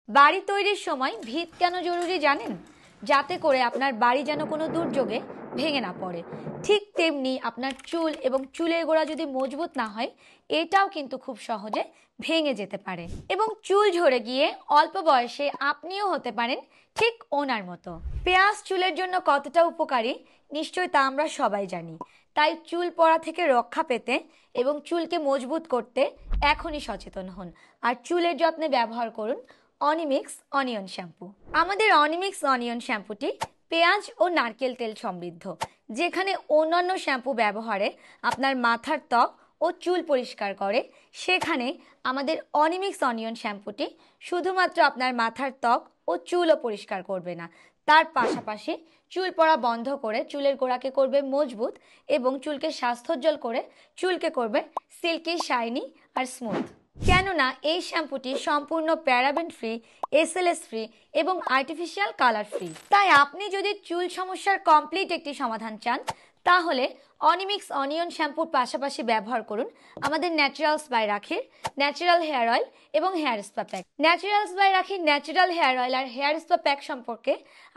বাড়ি তৈরির সময় ভিত কেন জরুরি জানেন? যাতে করে আপনার বাড়ি যেন কোনো দুর্যোগে ভেঙে না পড়ে। ঠিক তেমনি আপনার চুল এবং চুলের গোড়া যদি মজবুত না হয়, এটাও কিন্তু খুব সহজে ভেঙে যেতে পারে এবং চুল ঝরে গিয়ে অল্প বয়সে আপনিও হতে পারেন ঠিক ওনার মতো। পেঁয়াজ চুলের জন্য কতটা উপকারী নিশ্চয়ই তা আমরা সবাই জানি। তাই চুল পড়া থেকে রক্ষা পেতে এবং চুলকে মজবুত করতে এখনই সচেতন হন আর চুলের যত্নে ব্যবহার করুন অনিমিক্স অনিয়ন শ্যাম্পু। আমাদের অনিমিক্স অনিয়ন শ্যাম্পুটি পেঁয়াজ ও নারকেল তেল সমৃদ্ধ, যেখানে অন্যান্য শ্যাম্পু ব্যবহারে আপনার মাথার ত্বক ও চুল পরিষ্কার করে, সেখানে আমাদের অনিমিক্স অনিয়ন শ্যাম্পুটি শুধুমাত্র আপনার মাথার ত্বক ও চুলও পরিষ্কার করবে না, তার পাশাপাশি চুল পড়া বন্ধ করে চুলের গোড়াকে করবে মজবুত এবং চুলকে স্বাস্থ্যোজ্জ্বল করে চুলকে করবে সিল্কি, শাইনি আর স্মুথ। কেননা এই শ্যাম্পুটি সম্পূর্ণ প্যারাবেন ফ্রি, এসএলএস ফ্রি এবং আর্টিফিশিয়াল কালার ফ্রি। তাই আপনি যদি চুল সমস্যার কমপ্লিট একটি সমাধান চান, তাহলে অনিমিক্স অনিয়ন শ্যাম্পুর পাশাপাশি ব্যবহার করুন আমাদের ন্যাচারালস বাই রাখির ন্যাচারাল হেয়ার অয়েল এবং hair spa pack. Naturals by রাখির ন্যাচারাল হেয়ার অয়েল আর হেয়ার স্পা প্যাক সম্পর্কে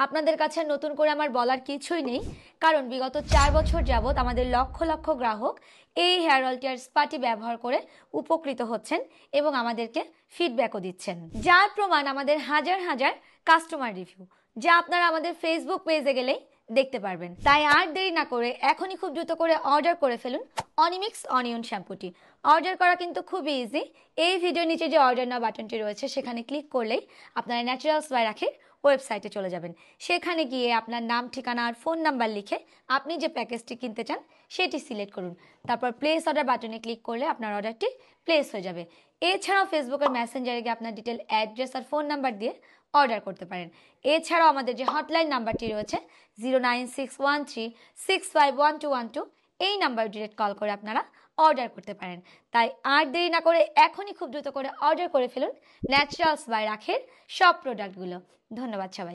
আপনাদের কাছে নতুন করে আমার বলার কিছুই নেই, কারণ বিগত 4 বছর যাবৎ আমাদের লক্ষ লক্ষ গ্রাহক এই হেয়ার অয়েলটি আর স্পাটি ব্যবহার করে উপকৃত হচ্ছেন এবং আমাদেরকে ফিডব্যাকও দিচ্ছেন, যার প্রমাণ আমাদের হাজার হাজার কাস্টমার রিভিউ, যা আপনারা আমাদের ফেসবুক পেজে গেলেই দেখতে পারবেন। তাই আর দেরি না করে এখনই খুব দ্রুত করে অর্ডার করে ফেলুন অনিমিক্স অনিয়ন শ্যাম্পুটি। অর্ডার করা কিন্তু খুবই ইজি। এই ভিডিওর নিচে যে অর্ডার নাও বাটনটি রয়েছে, সেখানে ক্লিক করলেই আপনারা ন্যাচারালস বাই রাখির ওয়েবসাইটে চলে যাবেন। সেখানে গিয়ে আপনার নাম, ঠিকানা আর ফোন নাম্বার লিখে আপনি যে প্যাকেজটি কিনতে চান সেটি সিলেক্ট করুন। তারপর প্লেস অর্ডার বাটনে ক্লিক করলে আপনার অর্ডারটি প্লেস হয়ে যাবে। এছাড়াও ফেসবুকের মেসেঞ্জারে গিয়ে আপনার ডিটেল, অ্যাড্রেস আর ফোন নাম্বার দিয়ে অর্ডার করতে পারেন। এছাড়াও আমাদের যে হটলাইন নাম্বারটি রয়েছে 09613651212, এই নাম্বার ডিরেক্ট কল করে আপনারা অর্ডার করতে পারেন। তাই আর দেরি না করে এখনই খুব দ্রুত করে অর্ডার করে ফেলুন ন্যাচারালস বাই রাখির সব প্রোডাক্টগুলো। ধন্যবাদ সবাই।